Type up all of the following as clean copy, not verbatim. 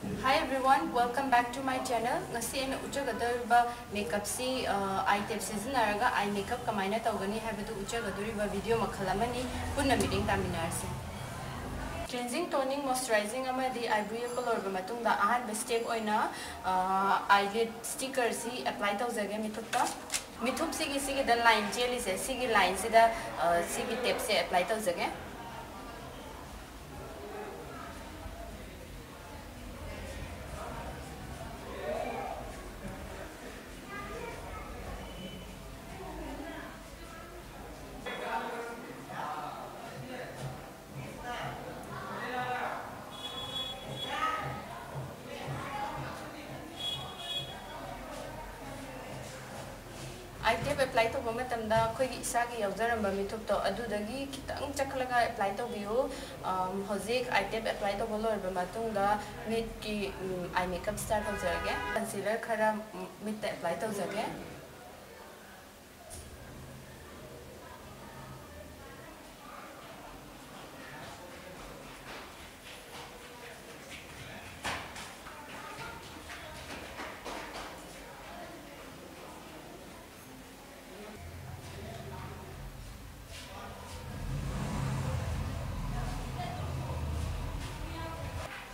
Hi everyone, welcome back to my channel. Ngasi aina uchagadariba makeup si eye tip sizinaraga eye makeup kamaina tawgani habadu uchagadariba video makhalamani punna meeting taminarse. Cleansing, toning, moisturizing amadi eyebrow color matungda ahan step oina eyelid sticker si apply tawzage mithupta. Mithup sigi the line jelly se sigi line si da sigi tip se apply tawzage. I tip apply to go matamda khoi isagi yawjaramba mithup to adudagi kitang chakhalaga apply to biu hojik I tip apply to bolo ba matungda mid ki eye makeup start ho jage concealer khara mid apply to jage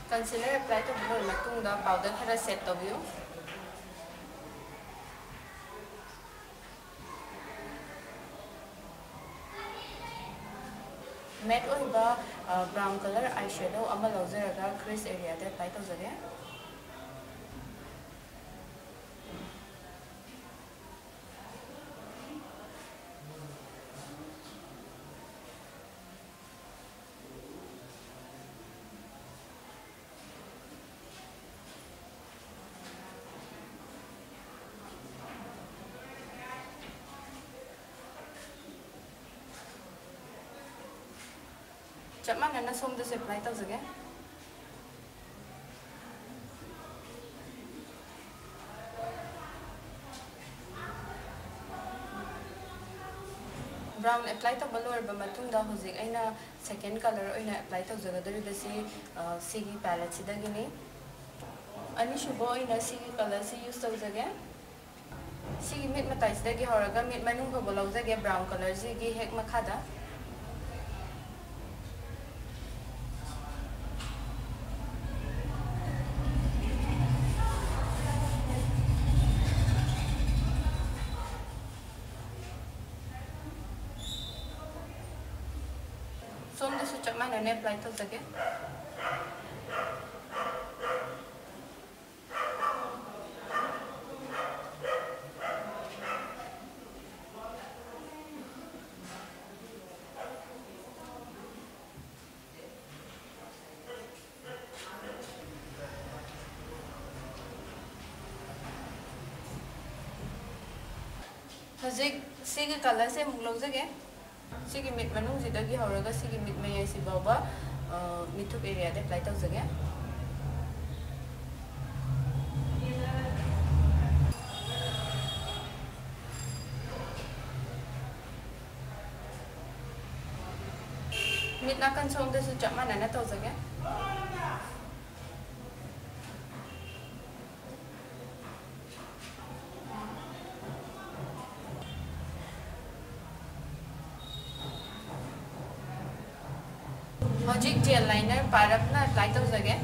concealer apply to bolo matungda powder khara set to biu matte oiba brown color eyeshadow ama lawjaraga crease area te apply to jage chapman na som de apply to jage brown apply to balor ba matungda hojik aina second color oina apply to jagadari basi sigi palette sidagini ani shubo oina sigi color si use to jage sigi mid matai sidagi horaga mid manung ko bolaw jage brown color sigi hek makhada som de su chakman na apply to jage hojik sigi color se muk lawjage sigi mid manung jidagi horaga sigi mid mayai si baba mithup area de apply tawjage mid nakan som de su chapman na tawjage hojik gel liner parapna apply to jage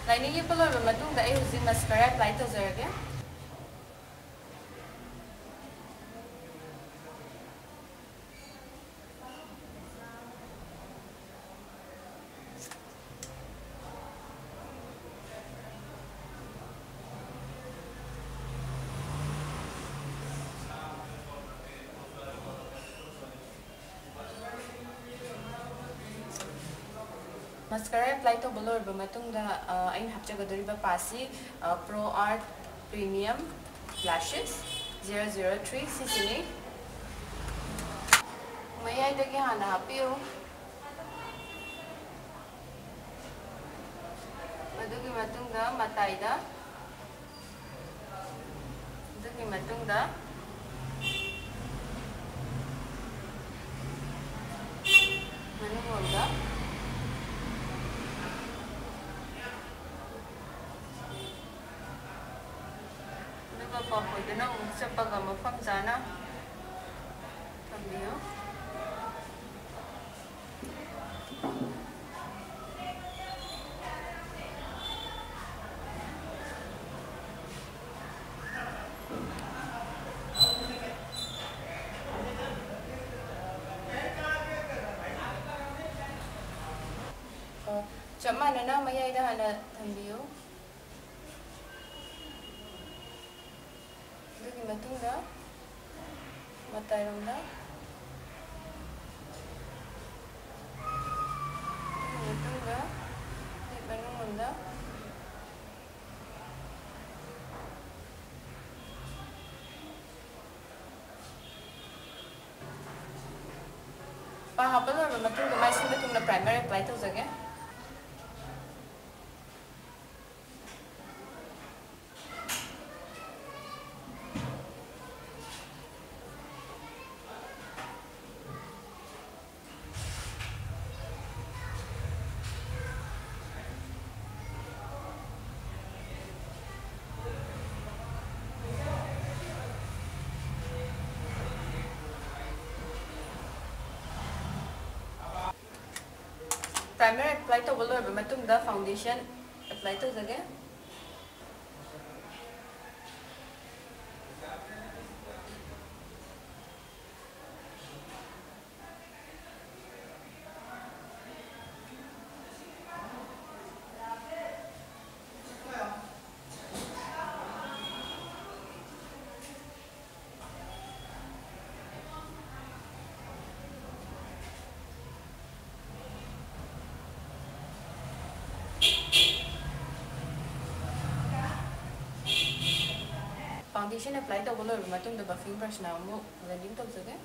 lining ye color ba matungda ai hojik mascara apply to jage mascara apply तब लोरब मतुंगदा अइन हपचगदरिबा पासी pro art premium lashes 003 सिसिनी मयाइदगी हाना हापियो मदुगी मतुंगदा मताइदा मदुगी मतुंगदा मनुगोंदा पापा चप्पा मफम जाना थम्बियो चम्मानना मयाइदा हाना थम्बियो दुगी मतुंगा मताइरोंदा मतुंगा मनुंगोंदा पा हापल और मतुंगा माइसिन मतुंगा प्राइमरी अप्लाई तौजगे प्राइमरी अप्लाई तब लोरब मतुंगदा फाउंडेशन अप्लाई तौजगे फाउंडेशन अप्लाई तब लोरब मतुंगदा बफिंग ब्रश ना अमु ब्लेंडिंग तौजगे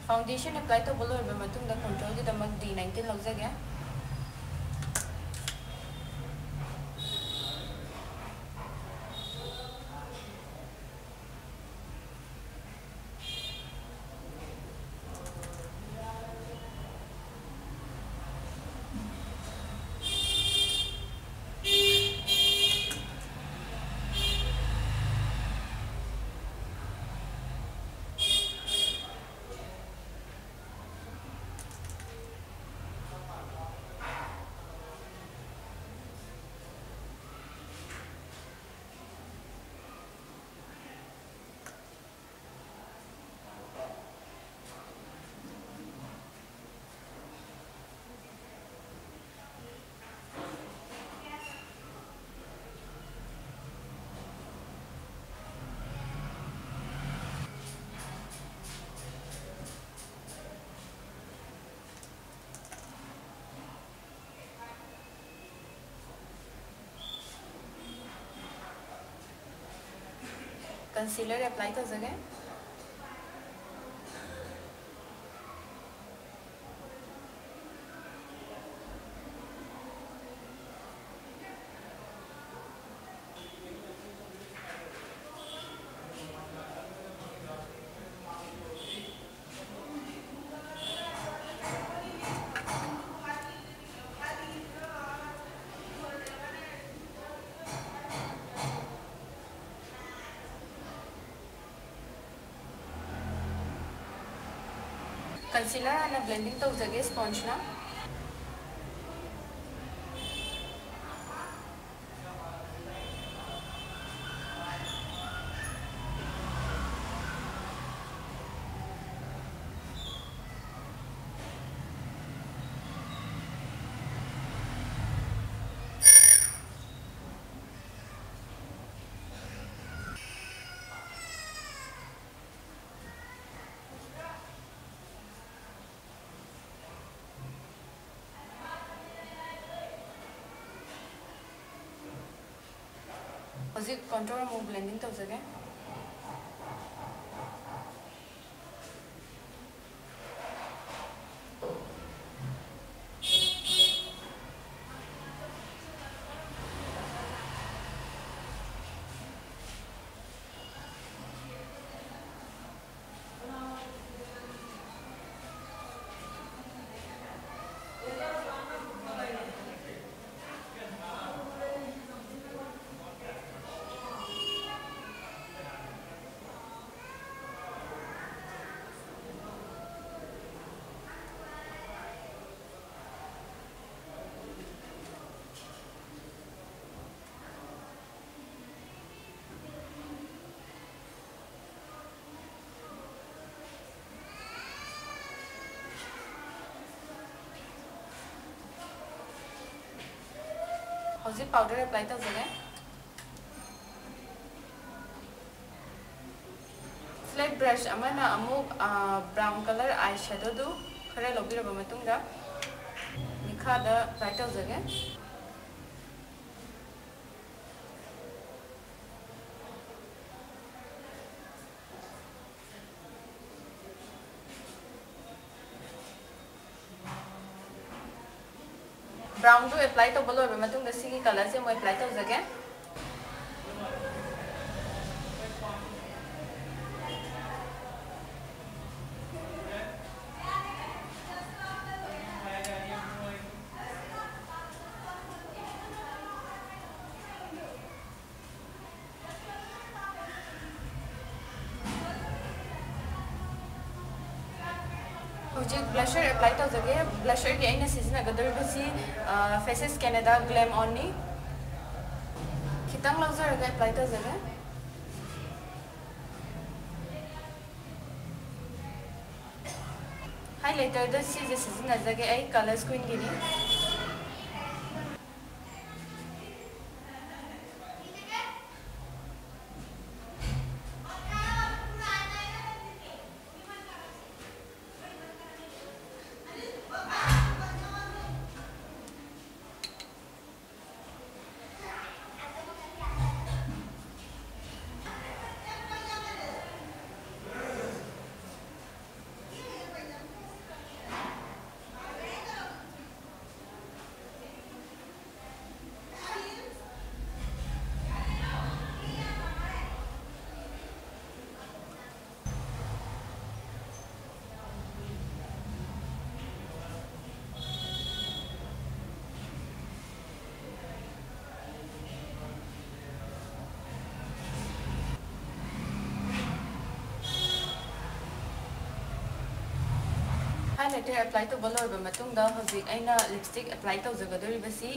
फाउंडेशन अप्लाई तब लोरब मतुंगदा कंट्रोल की दमक D19 लौजगे कंसीलर अप्लाई तौजगे concealer ana blending tawjage sponge na Hoje contour mo blending tawjage Hoje powder apply tawjage flat brush amana amuk brown color eyeshadow du khare lobiraba matungda mikha da apply tawjage brown do apply to bolo ba matung da sigi color se mo apply to jage blusher apply to jage blusher ki aina season agadar basi faces Canada Glam On ni khitang lawjar ga apply to jage highlighter da season jage ai color screen ki ni highlighter apply to bolo ba matung da hoji aina lipstick apply to jagadori basi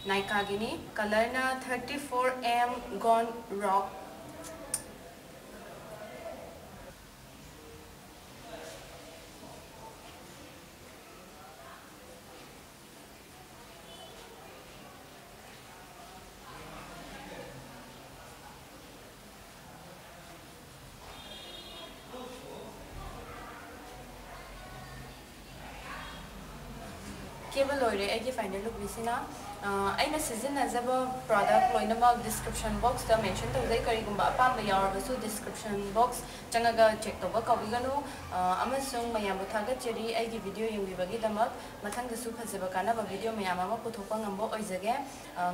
Nykaa gini color na 34M Gone Rock cable loire ai final look bisina aina season azaba product loinama description box da mention to jai kari gumba apam yawarbasu description box changaga check to ba kawiganu amasung mayam thaga cheri ai gi video yengibagi damak mathang da su phajeba kana ba video mayam ama puthokpa ngambo oijage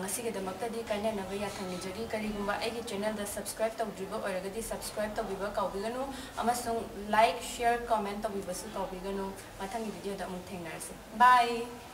ngasi ge damak ta di kana na ya thangni jari kari gumba ai gi channel da subscribe to driba oiragadi subscribe to biba kawiganu amasung like share comment to bibasu kawiganu mathang gi video da mung thengnarse bye